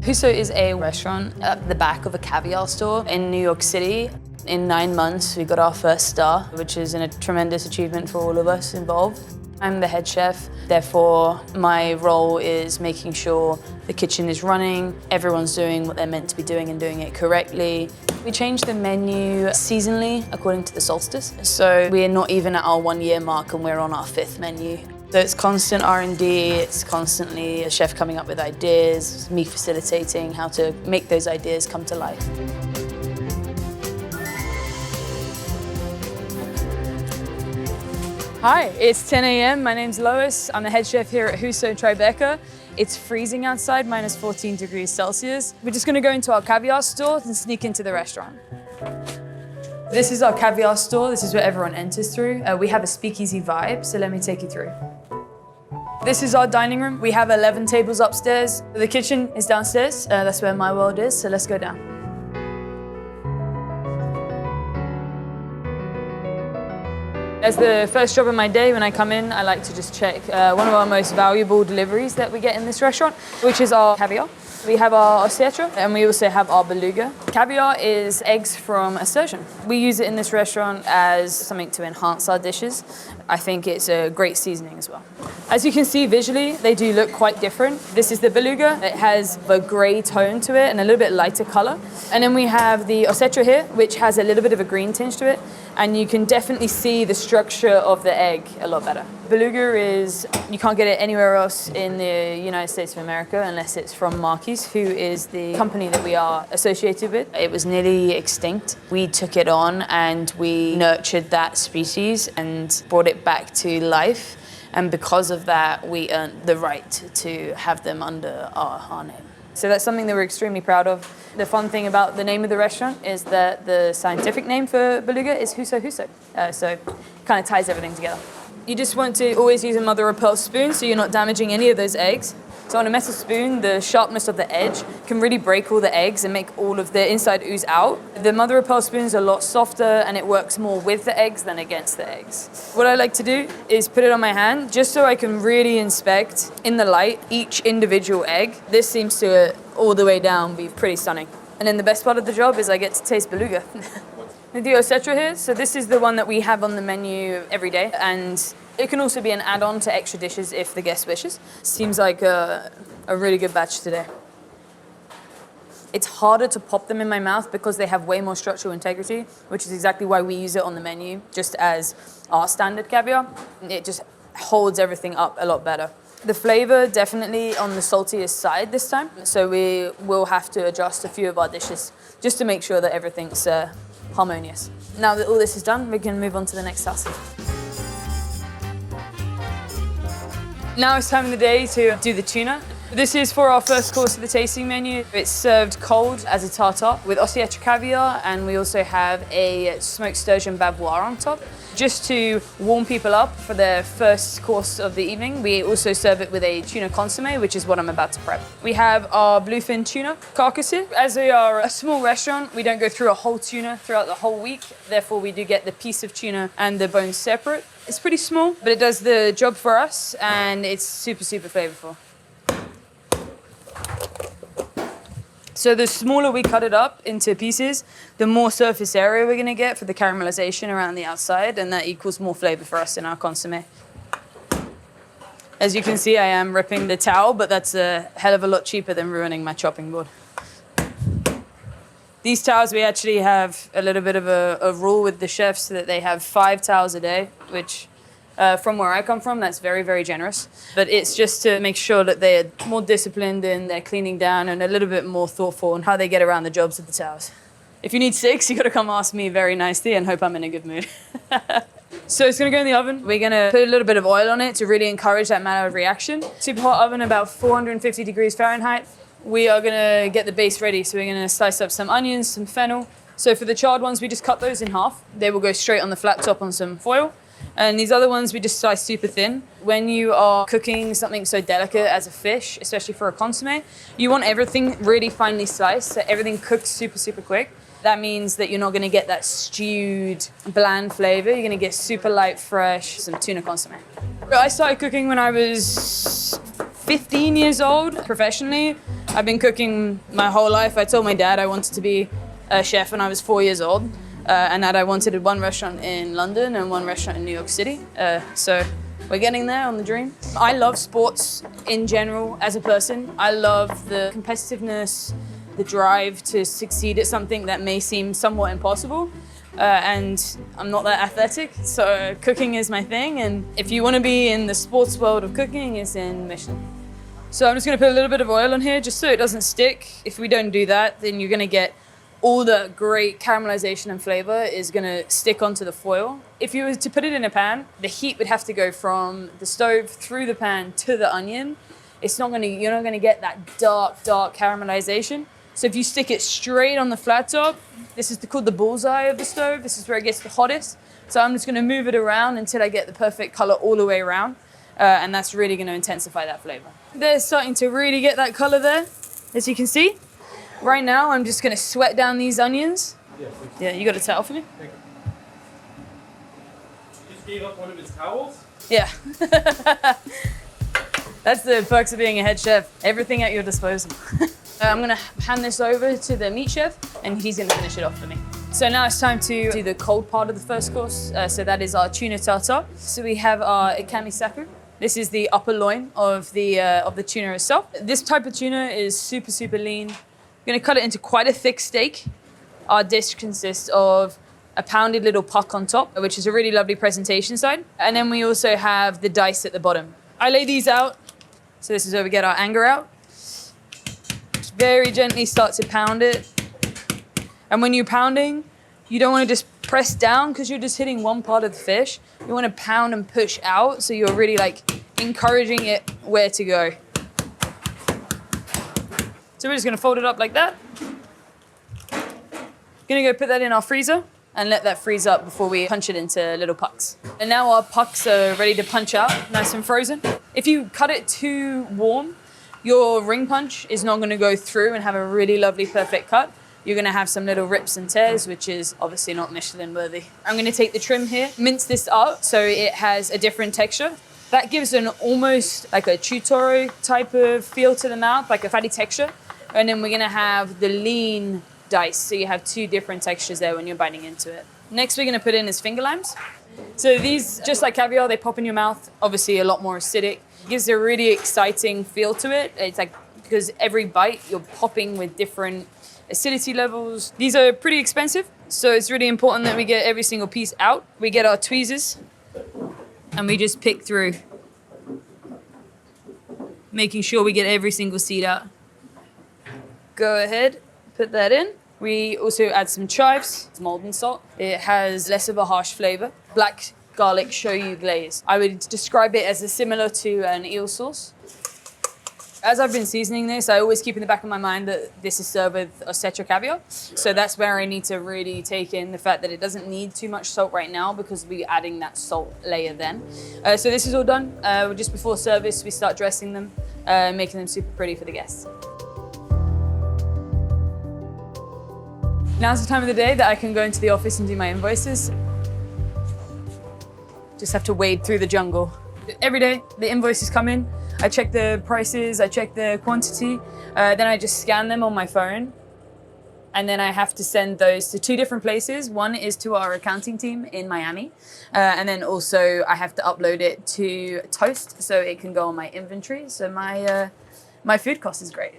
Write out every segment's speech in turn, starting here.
Huso is a restaurant at the back of a caviar store in New York City. In 9 months, we got our first star, which is a tremendous achievement for all of us involved. I'm the head chef, therefore my role is making sure the kitchen is running, everyone's doing what they're meant to be doing and doing it correctly. We change the menu seasonally according to the solstice, so we're not even at our 1-year mark and we're on our 5th menu. So it's constant R&D, it's constantly a chef coming up with ideas, me facilitating how to make those ideas come to life. Hi, it's 10 a.m. My name's Lois. I'm the head chef here at Huso Tribeca. It's freezing outside, minus 14 degrees Celsius. We're just gonna go into our caviar store and sneak into the restaurant. This is our caviar store. This is where everyone enters through. We have a speakeasy vibe, so let me take you through. This is our dining room. We have 11 tables upstairs. The kitchen is downstairs. That's where my world is, so let's go down. As the first job of my day, when I come in, I like to just check one of our most valuable deliveries that we get in this restaurant, which is our caviar. We have our osetra, and we also have our beluga. Caviar is eggs from a sturgeon. We use it in this restaurant as something to enhance our dishes. I think it's a great seasoning as well. As you can see visually, they do look quite different. This is the beluga. It has a gray tone to it and a little bit lighter color. And then we have the osetra here, which has a little bit of a green tinge to it. And you can definitely see the structure of the egg a lot better. Beluga is, you can't get it anywhere else in the United States of America unless it's from Marquis, who is the company that we are associated with. It was nearly extinct. We took it on and we nurtured that species and brought it back to life. And because of that, we earned the right to have them under our name. So that's something that we're extremely proud of. The fun thing about the name of the restaurant is that the scientific name for beluga is Huso Huso. So it kind of ties everything together. You just want to always use a mother of pearl spoon so you're not damaging any of those eggs. So on a metal spoon, the sharpness of the edge can really break all the eggs and make all of the inside ooze out. The mother of pearl spoon is a lot softer and it works more with the eggs than against the eggs. What I like to do is put it on my hand just so I can really inspect in the light each individual egg. This seems to all the way down be pretty stunning. And then the best part of the job is I get to taste beluga. The osetra here, so this is the one that we have on the menu every day, and it can also be an add-on to extra dishes if the guest wishes. Seems like a really good batch today. It's harder to pop them in my mouth because they have way more structural integrity, which is exactly why we use it on the menu, just as our standard caviar. It just holds everything up a lot better. The flavor definitely on the saltiest side this time, so we will have to adjust a few of our dishes just to make sure that everything's harmonious. Now that all this is done, we can move on to the next task. Now it's time of the day to do the tuna. This is for our first course of the tasting menu. It's served cold as a tartare with osetra caviar, and we also have a smoked sturgeon bavois on top. Just to warm people up for their first course of the evening, we also serve it with a tuna consomme, which is what I'm about to prep. We have our bluefin tuna carcass here. As we are a small restaurant, we don't go through a whole tuna throughout the whole week. Therefore, we do get the piece of tuna and the bones separate. It's pretty small, but it does the job for us, and it's super, super flavorful. So the smaller we cut it up into pieces, the more surface area we're gonna get for the caramelization around the outside, and that equals more flavor for us in our consomme. As you can see, I am ripping the towel, but that's a hell of a lot cheaper than ruining my chopping board. These towels, we actually have a little bit of a rule with the chefs that they have 5 towels a day, which from where I come from, that's very, very generous. But it's just to make sure that they're more disciplined in their cleaning down and a little bit more thoughtful in how they get around the jobs of the towels. If you need 6, you gotta come ask me very nicely and hope I'm in a good mood. So it's gonna go in the oven. We're gonna put a little bit of oil on it to really encourage that manner of reaction. Super hot oven, about 450 degrees Fahrenheit. We are gonna get the base ready. So we're gonna slice up some onions, some fennel. So for the charred ones, we just cut those in half. They will go straight on the flat top on some foil. And these other ones we just slice super thin. When you are cooking something so delicate as a fish, especially for a consomme, you want everything really finely sliced, so everything cooks super, super quick. That means that you're not gonna get that stewed, bland flavor. You're gonna get super light, fresh, some tuna consomme. I started cooking when I was 15 years old professionally. I've been cooking my whole life. I told my dad I wanted to be a chef when I was 4 years old, and that I wanted one restaurant in London and one restaurant in New York City. So we're getting there on the dream. I love sports in general as a person. I love the competitiveness, the drive to succeed at something that may seem somewhat impossible. And I'm not that athletic, so cooking is my thing. And if you want to be in the sports world of cooking, it's in Michelin. So I'm just going to put a little bit of oil on here just so it doesn't stick. If we don't do that, then you're going to get all the great caramelization and flavor is going to stick onto the foil. If you were to put it in a pan, the heat would have to go from the stove through the pan to the onion. You're not going to get that dark caramelization. So if you stick it straight on the flat top, this is called the bullseye of the stove. This is where it gets the hottest. So I'm just going to move it around until I get the perfect color all the way around. And that's really going to intensify that flavor. They're starting to really get that color there, as you can see. Right now, I'm just going to sweat down these onions. Yeah, you got a towel for me? Thank you. Just gave up one of his towels? Yeah. That's the perks of being a head chef. Everything at your disposal. I'm gonna hand this over to the meat chef and he's gonna finish it off for me. So now it's time to do the cold part of the first course. So that is our tuna tartare. So we have our ikami-saku. This is the upper loin of the tuna itself. This type of tuna is super lean. We're gonna cut it into quite a thick steak. Our dish consists of a pounded little puck on top, which is a really lovely presentation side. And then we also have the dice at the bottom. I lay these out. So this is where we get our anger out. Very gently start to pound it. And when you're pounding, you don't want to just press down because you're just hitting one part of the fish. You want to pound and push out so you're really like encouraging it where to go. So we're just going to fold it up like that. Going to go put that in our freezer and let that freeze up before we punch it into little pucks. And now our pucks are ready to punch out, nice and frozen. If you cut it too warm, your ring punch is not going to go through and have a really lovely, perfect cut. You're going to have some little rips and tears, which is obviously not Michelin worthy. I'm going to take the trim here, mince this up so it has a different texture. That gives an almost like a chutoro type of feel to the mouth, like a fatty texture. And then we're going to have the lean dice. So you have two different textures there when you're biting into it. Next, we're going to put in is finger limes. So these, just like caviar, they pop in your mouth, obviously a lot more acidic. Gives a really exciting feel to it. It's like, because every bite you're popping with different acidity levels. These are pretty expensive, so it's really important that we get every single piece out. We get our tweezers and we just pick through, making sure we get every single seed out. Go ahead, put that in. We also add some chives, molten salt. It has less of a harsh flavor. Black garlic shoyu glaze. I would describe it as similar to an eel sauce. As I've been seasoning this, I always keep in the back of my mind that this is served with osetra caviar. So that's where I need to really take in the fact that it doesn't need too much salt right now because we're adding that salt layer then. So this is all done. Just before service, we start dressing them, making them super pretty for the guests. Now's the time of the day that I can go into the office and do my invoices. Just have to wade through the jungle. Every day, the invoices come in. I check the prices, I check the quantity, then I just scan them on my phone. And then I have to send those to two different places. One is to our accounting team in Miami. And then also I have to upload it to Toast so it can go on my inventory. So my food cost is great.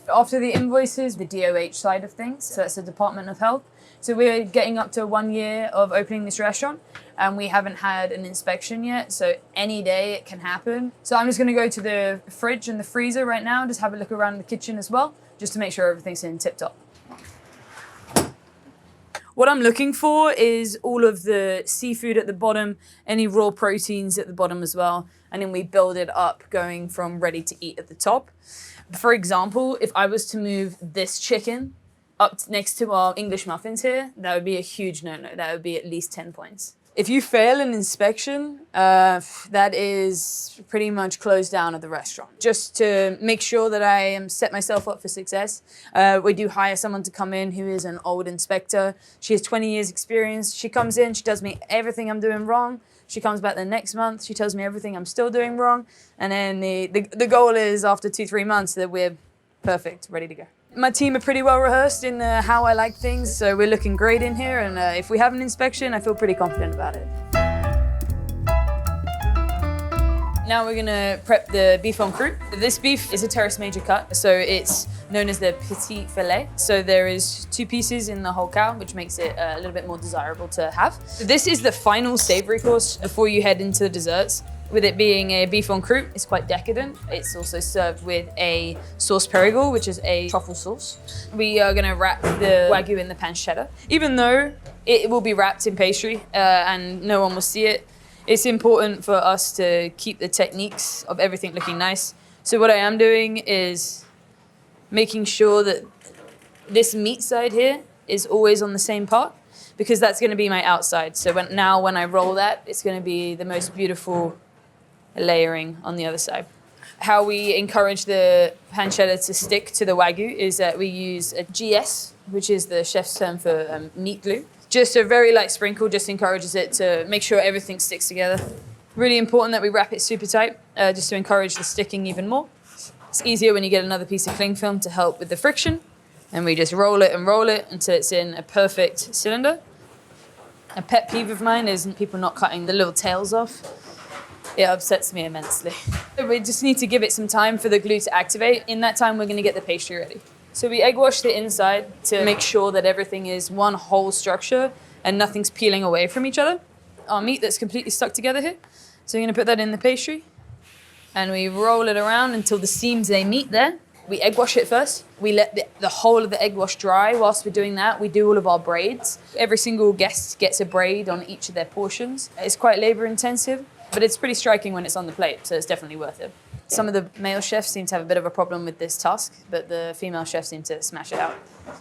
After the invoices, the DOH side of things, so that's the Department of Health. So we're getting up to 1 year of opening this restaurant and we haven't had an inspection yet. So any day it can happen. So I'm just gonna go to the fridge and the freezer right now, just have a look around the kitchen as well, just to make sure everything's in tip top. What I'm looking for is all of the seafood at the bottom, any raw proteins at the bottom as well. And then we build it up going from ready to eat at the top. For example, if I was to move this chicken up next to our English muffins here, that would be a huge no-no. That would be at least 10 points. If you fail an inspection, that is pretty much closed down at the restaurant. Just to make sure that I am set myself up for success, we do hire someone to come in who is an old inspector. She has 20 years experience. She comes in, she tells me everything I'm doing wrong. She comes back the next month, she tells me everything I'm still doing wrong. And then the goal is after 2-3 months that we're Perfect, ready to go. My team are pretty well rehearsed in how I like things, so we're looking great in here, and if we have an inspection, I feel pretty confident about it. Now we're gonna prep the beef en croûte. This beef is a terrace major cut, so it's known as the petit filet. So there is 2 pieces in the whole cow, which makes it a little bit more desirable to have. This is the final savory course before you head into the desserts. With it being a beef en croûte, it's quite decadent. It's also served with a sauce périgord, which is a truffle sauce. We are gonna wrap the Wagyu in the pancetta. Even though it will be wrapped in pastry and no one will see it, it's important for us to keep the techniques of everything looking nice. So what I am doing is making sure that this meat side here is always on the same part, because that's gonna be my outside. So when I roll that, it's gonna be the most beautiful layering on the other side. How we encourage the pancetta to stick to the Wagyu is that we use a GS, which is the chef's term for meat glue. Just a very light sprinkle just encourages it to make sure everything sticks together. Really important that we wrap it super tight, just to encourage the sticking even more. It's easier when you get another piece of cling film to help with the friction. And we just roll it until it's in a perfect cylinder. A pet peeve of mine is people not cutting the little tails off. It upsets me immensely. We just need to give it some time for the glue to activate. In that time, we're gonna get the pastry ready. So we egg wash the inside to make sure that everything is one whole structure and nothing's peeling away from each other. Our meat that's completely stuck together here. So we're gonna put that in the pastry and we roll it around until the seams, they meet there. We egg wash it first. We let the whole of the egg wash dry. Whilst we're doing that, we do all of our braids. Every single guest gets a braid on each of their portions. It's quite labor intensive, but it's pretty striking when it's on the plate, so it's definitely worth it. Some of the male chefs seem to have a bit of a problem with this task, but the female chefs seem to smash it out.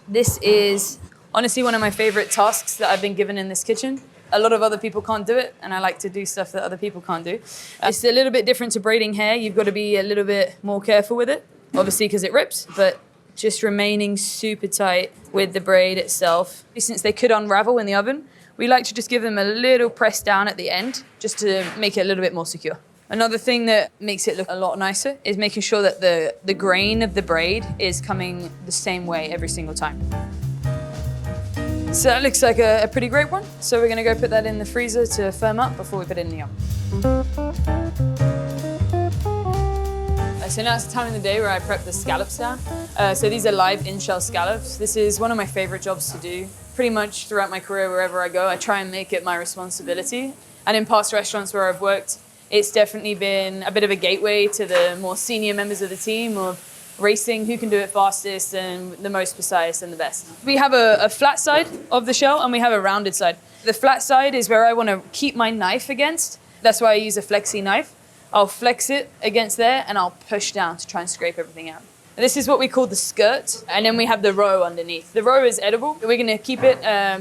This is honestly one of my favorite tasks that I've been given in this kitchen. A lot of other people can't do it, and I like to do stuff that other people can't do. It's a little bit different to braiding hair. You've got to be a little bit more careful with it, obviously because it rips, but just remaining super tight with the braid itself. Since they could unravel in the oven, we like to just give them a little press down at the end, just to make it a little bit more secure. Another thing that makes it look a lot nicer is making sure that the grain of the braid is coming the same way every single time. So that looks like a pretty great one. So we're gonna go put that in the freezer to firm up before we put it in the oven. So now it's the time of the day where I prep the scallops down. So these are live in-shell scallops. This is one of my favorite jobs to do. Pretty much throughout my career, wherever I go, I try and make it my responsibility. And in past restaurants where I've worked, it's definitely been a bit of a gateway to the more senior members of the team of racing who can do it fastest and the most precise and the best. We have a flat side of the shell and we have a rounded side. The flat side is where I want to keep my knife against. That's why I use a flexi knife. I'll flex it against there and I'll push down to try and scrape everything out. This is what we call the skirt, and then we have the roe underneath. The roe is edible. We're gonna keep it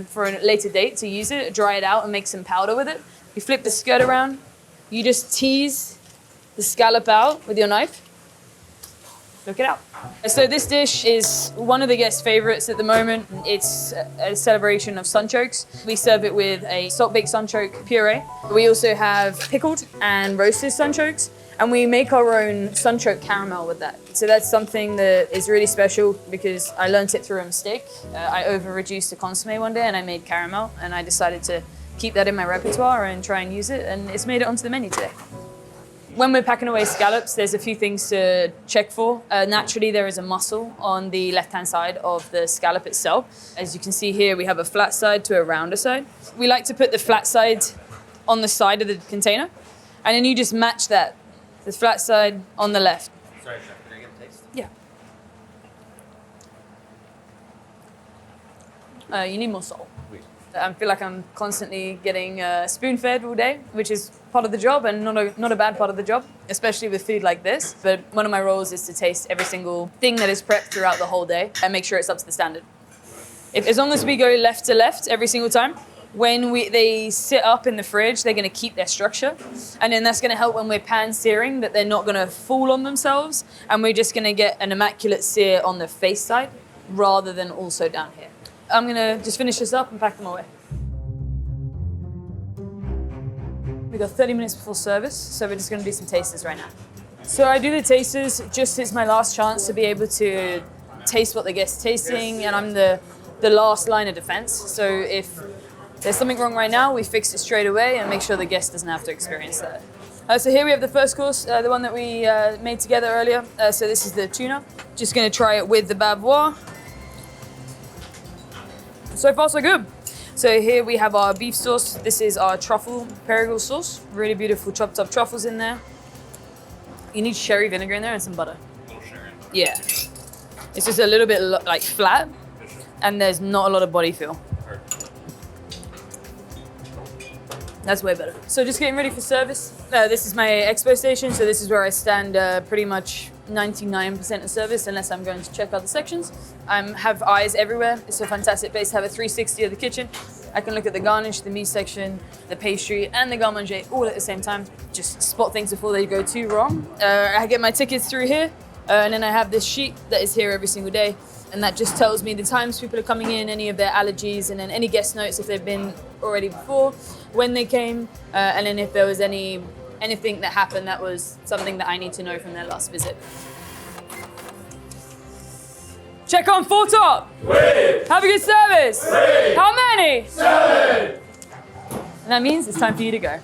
for a later date to use it, dry it out and make some powder with it. You flip the skirt around, you just tease the scallop out with your knife. Look it out. So this dish is one of the guest favorites at the moment. It's a celebration of sunchokes. We serve it with a salt-baked sunchoke puree. We also have pickled and roasted sunchokes, and we make our own sunchoke caramel with that. So that's something that is really special because I learned it through a mistake. I over-reduced the consommé one day and I made caramel, and I decided to keep that in my repertoire and try and use it, and it's made it onto the menu today. When we're packing away scallops, there's a few things to check for. Naturally, there is a muscle on the left-hand side of the scallop itself. As you can see here, we have a flat side to a rounder side. We like to put the flat side on the side of the container, and then you just match that, the flat side on the left. Sorry, Chef, can I get a taste? Yeah. You need more salt. I feel like I'm constantly getting spoon-fed all day, which is part of the job and not a bad part of the job, especially with food like this. But one of my roles is to taste every single thing that is prepped throughout the whole day and make sure it's up to the standard. As long as we go left to left every single time, when they sit up in the fridge, they're going to keep their structure. And then that's going to help when we're pan searing, that they're not going to fall on themselves. And we're just going to get an immaculate sear on the face side rather than also down here. I'm going to just finish this up and pack them away. We've got 30 minutes before service, so we're just going to do some tasters right now. So I do the tasters just it's my last chance to be able to taste what the guest's tasting, and I'm the last line of defense. So if there's something wrong right now, we fix it straight away and make sure the guest doesn't have to experience that. So here we have the first course, the one that we made together earlier. So this is the tuna. Just gonna try it with the bavois. So far so good. So here we have our beef sauce. This is our truffle Perigord sauce. Really beautiful chopped up truffles in there. You need sherry vinegar in there and some butter. A little sherry. Yeah. It's just a little bit like flat, and there's not a lot of body feel. That's way better. So just getting ready for service. This is my expo station, so this is where I stand pretty much 99% of service, unless I'm going to check other sections. I have eyes everywhere. It's a fantastic place to have a 360 of the kitchen. I can look at the garnish, the meat section, the pastry, and the garde-manger all at the same time. Just spot things before they go too wrong. I get my tickets through here, and then I have this sheet that is here every single day, and that just tells me the times people are coming in, any of their allergies, and then any guest notes if they've been already before, when they came, and then if there was anything that happened that was something that I need to know from their last visit. Check on full top. Wait. Have a good service. Wait. How many? 7. And that means it's time for you to go.